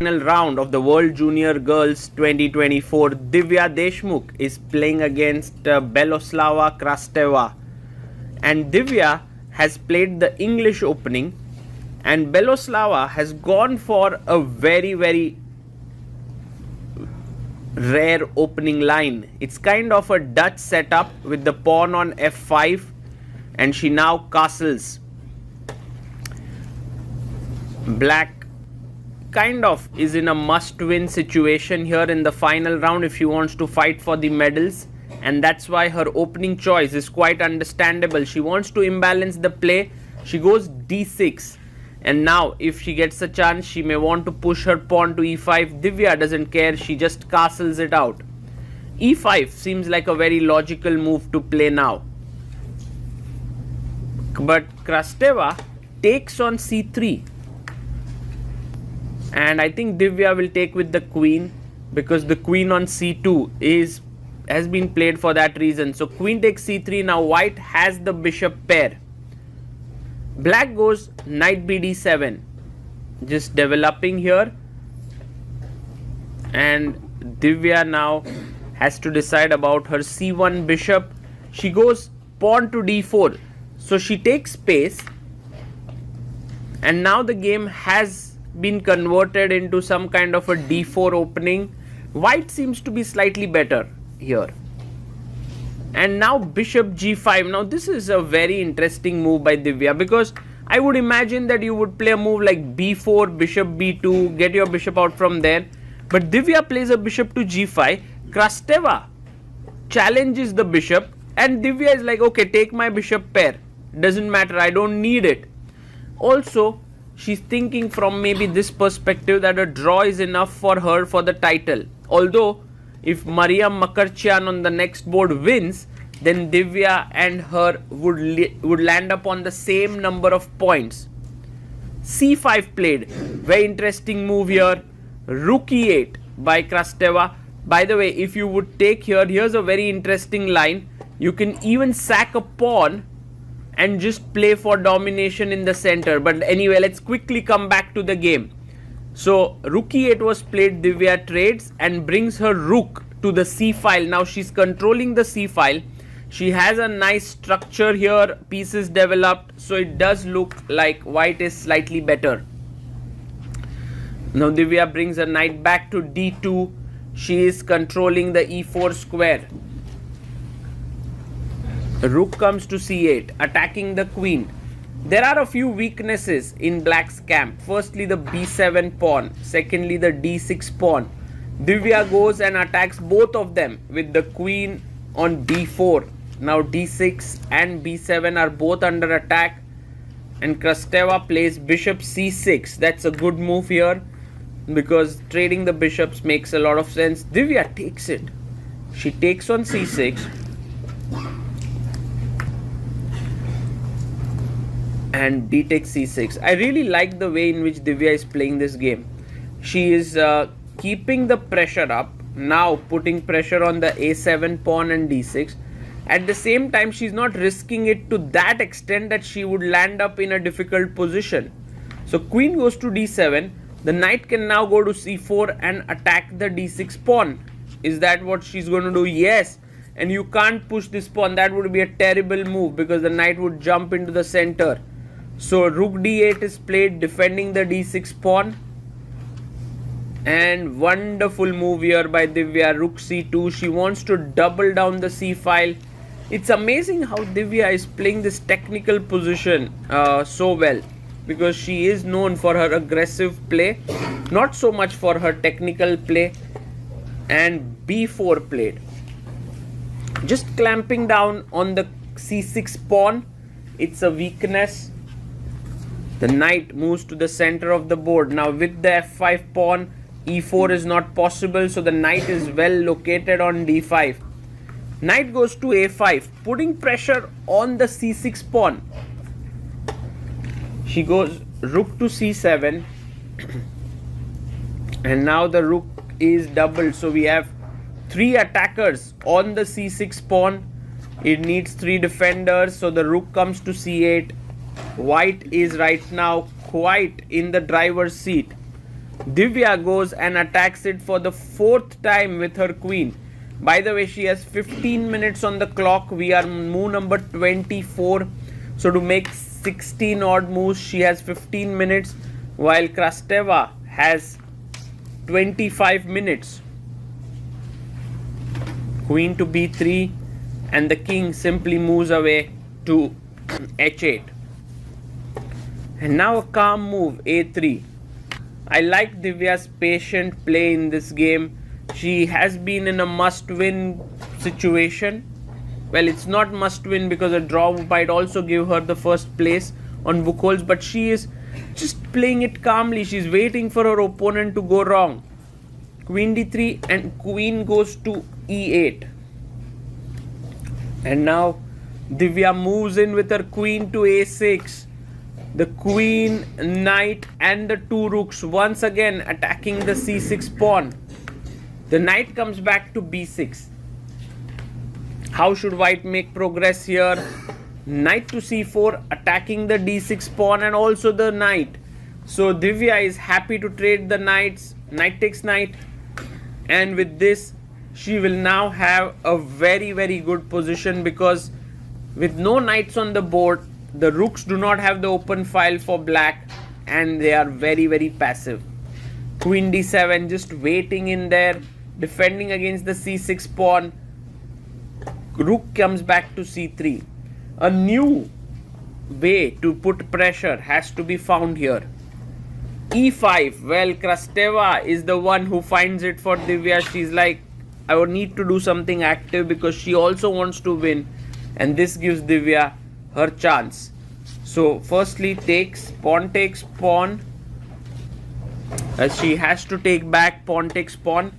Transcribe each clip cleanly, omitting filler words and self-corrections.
Final round of the World Junior Girls 2024. Divya Deshmukh is playing against Beloslava Krasteva, and Divya has played the English opening, and Beloslava has gone for a very rare opening line. It's kind of a Dutch setup with the pawn on f5, and she now castles. Black kind of is in a must-win situation here in the final round if she wants to fight for the medals, and that's why her opening choice is quite understandable. She wants to imbalance the play. She goes d6, and now if she gets a chance, she may want to push her pawn to e5. Divya doesn't care, she just castles it out. e5 seems like a very logical move to play now, but Krasteva takes on c3, and I think Divya will take with the queen, because the queen on c2 has been played for that reason. So queen takes c3. Now white has the bishop pair. Black goes knight bd7, just developing here, and Divya now has to decide about her c1 bishop. She goes pawn to d4, so she takes space, and now the game has been converted into some kind of a d4 opening. White seems to be slightly better here, and now bishop g5. Now this is a very interesting move by Divya, because I would imagine that you would play a move like b4, bishop b2, get your bishop out from there, but Divya plays a bishop to g5. Krasteva challenges the bishop, and Divya is like, okay, take my bishop pair, doesn't matter, I don't need it. Also, she's thinking from maybe this perspective that a draw is enough for her for the title. Although, if Mariam Makarchian on the next board wins, then Divya and her would land up on the same number of points. c5 played. Very interesting move here. Rook e8 by Krasteva. By the way, if you would take here, here's a very interesting line. You can even sack a pawn and just play for domination in the center. But anyway, let's quickly come back to the game. So rook e8 was played. Divya trades and brings her rook to the c file. Now she's controlling the c file. She has a nice structure here, pieces developed, so it does look like white is slightly better. Now Divya brings her knight back to d2. She is controlling the e4 square. Rook comes to c8, attacking the queen. There are a few weaknesses in black's camp. Firstly, the b7 pawn. Secondly, the d6 pawn. Divya goes and attacks both of them with the queen on b4. Now d6 and b7 are both under attack, and Krasteva plays bishop c6. That's a good move here, because trading the bishops makes a lot of sense. Divya takes it. She takes on c6. And d takes c6. I really like the way in which Divya is playing this game. She is keeping the pressure up, now putting pressure on the a7 pawn and d6. At the same time, she's not risking it to that extent that she would land up in a difficult position. So queen goes to d7. The knight can now go to c4 and attack the d6 pawn. Is that what she's going to do? Yes. And you can't push this pawn. That would be a terrible move, because the knight would jump into the center. So rook d8 is played, defending the d6 pawn. And wonderful move here by Divya. Rook c2. She wants to double down the c file. It's amazing how Divya is playing this technical position so well, because she is known for her aggressive play, not so much for her technical play. And b4 played, just clamping down on the c6 pawn. It's a weakness. The knight moves to the center of the board. Now with the f5 pawn, e4 is not possible, so the knight is well located on d5. Knight goes to a5, putting pressure on the c6 pawn. She goes rook to c7, and now the rook is doubled, so we have 3 attackers on the c6 pawn. It needs 3 defenders, so the rook comes to c8. White is right now quite in the driver's seat. Divya goes and attacks it for the 4th time with her queen. By the way, she has 15 minutes on the clock. We are move number 24. So to make 16 odd moves, she has 15 minutes, while Krasteva has 25 minutes. Queen to b3, and the king simply moves away to h8. And now a calm move, a3. I like Divya's patient play in this game. She has been in a must-win situation. Well, it's not must-win because a draw might also give her the first place on book holes, but she is just playing it calmly. She's waiting for her opponent to go wrong. Queen d3 and queen goes to e8. And now Divya moves in with her queen to a6. The queen, knight and the 2 rooks once again attacking the c6 pawn. The knight comes back to b6. How should white make progress here? Knight to c4 attacking the d6 pawn and also the knight. So Divya is happy to trade the knights. Knight takes knight. And with this, she will now have a very, very good position, because with no knights on the board, the rooks do not have the open file for black and they are very, very passive. Queen d7 just waiting in there, defending against the c6 pawn. Rook comes back to c3. A new way to put pressure has to be found here. e5. Well, Krasteva is the one who finds it for Divya. She's like, I would need to do something active because she also wants to win, and this gives Divya her chance. So firstly pawn takes pawn. She has to take back, pawn takes pawn.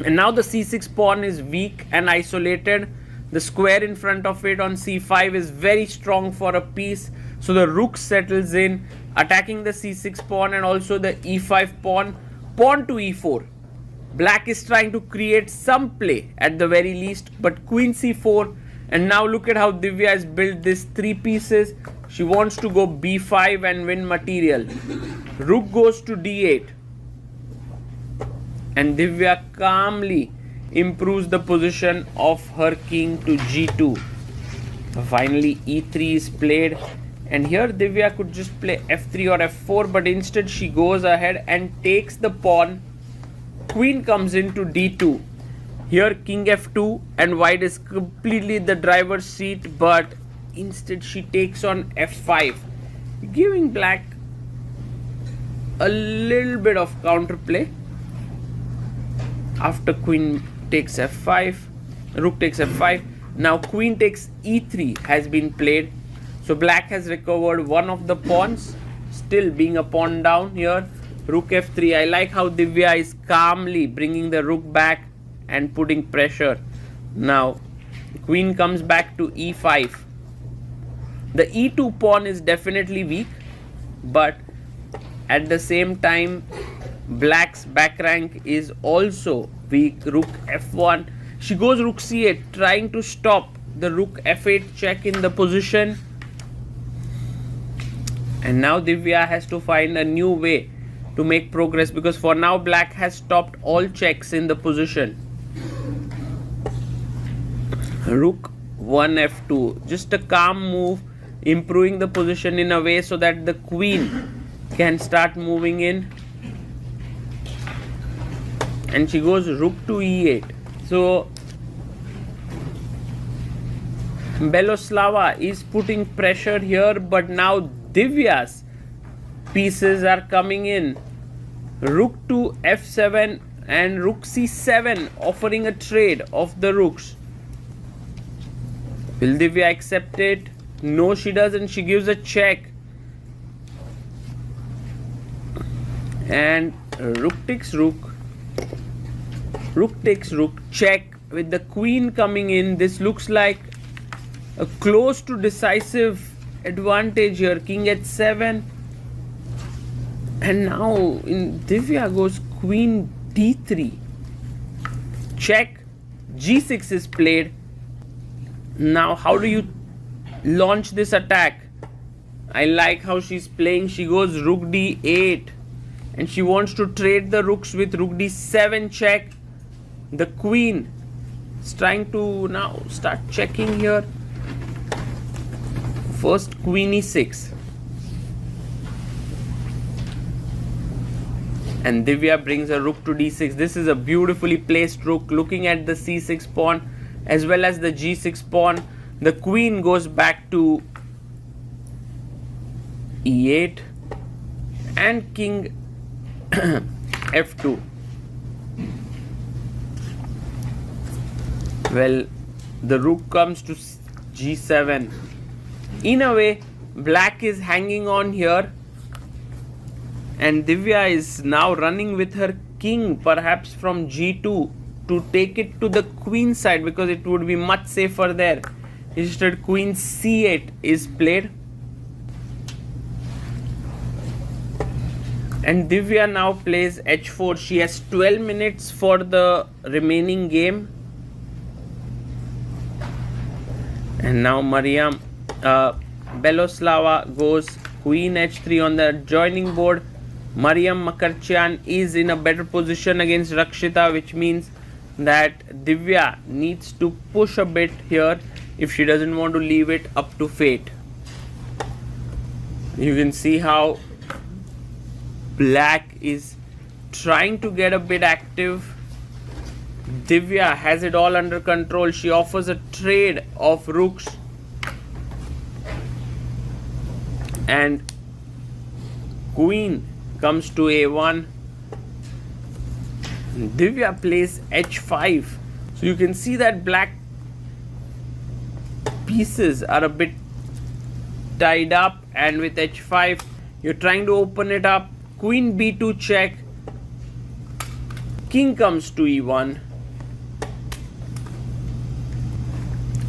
And now the c6 pawn is weak and isolated. The square in front of it on c5 is very strong for a piece. So the rook settles in, attacking the c6 pawn and also the e5 pawn. Pawn to e4. Black is trying to create some play at the very least, but queen c4. And now look at how Divya has built this 3 pieces. She wants to go b5 and win material. Rook goes to d8. And Divya calmly improves the position of her king to g2. Finally, e3 is played. And here Divya could just play f3 or f4, but instead she goes ahead and takes the pawn. Queen comes into d2. Here king f2 and white is completely the driver's seat, but instead she takes on f5, giving black a little bit of counterplay. After queen takes f5, rook takes f5. Now queen takes e3 has been played. So black has recovered one of the pawns, still being a pawn down here. Rook f3. I like how Divya is calmly bringing the rook back and putting pressure. Now queen comes back to e5. The e2 pawn is definitely weak, but at the same time black's back rank is also weak. Rook f1. She goes rook c8, trying to stop the rook f8 check in the position. And now Divya has to find a new way to make progress, because for now black has stopped all checks in the position. Rook 1 f2. Just a calm move, improving the position in a way so that the queen can start moving in. And she goes rook to e8. So Beloslava is putting pressure here, but now Divya's pieces are coming in. Rook to f7 and rook c7, offering a trade of the rooks. Will Divya accept it? No, she doesn't. She gives a check. And rook takes rook. Rook takes rook. Check with the queen coming in. This looks like a close to decisive advantage here. King h7. And now in Divya goes queen d3. Check. g6 is played. Now how do you launch this attack? I like how she's playing. She goes rook d8. and she wants to trade the rooks with rook d7 check. The queen is trying to now start checking here. First queen e6, and Divya brings a rook to d6. This is a beautifully placed rook looking at the c6 pawn as well as the g6 pawn. The queen goes back to e8 and king f2. Well, the rook comes to g7. In a way, black is hanging on here, and Divya is now running with her king perhaps from g2 to take it to the queen side because it would be much safer there. Instead, queen c8 is played, and Divya now plays h4. She has 12 minutes for the remaining game, and now Beloslava goes queen h3 on the adjoining board. Mariam Makarchian is in a better position against Rakshita, which means that Divya needs to push a bit here if she doesn't want to leave it up to fate. You can see how black is trying to get a bit active. Divya has it all under control. She offers a trade of rooks, and queen comes to a1. Divya plays h5. So you can see that black pieces are a bit tied up, and with h5 you're trying to open it up. Queen b2 check. King comes to e1,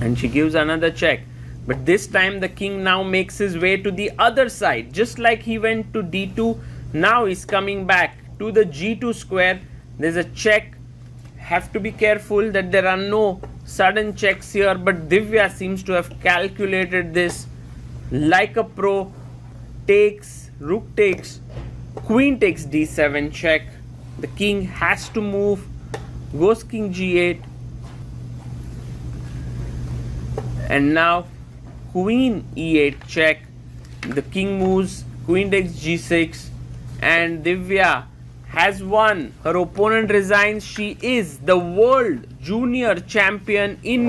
and she gives another check. But this time the king now makes his way to the other side. Just like he went to d2, now he's coming back to the g2 square. There's a check. Have to be careful that there are no sudden checks here, but Divya seems to have calculated this like a pro. Takes, rook takes, queen takes d7 check. The king has to move. Goes king g8, and now queen e8 check. The king moves, queen takes g6, and Divya has won. Her opponent resigns. She is the world junior champion in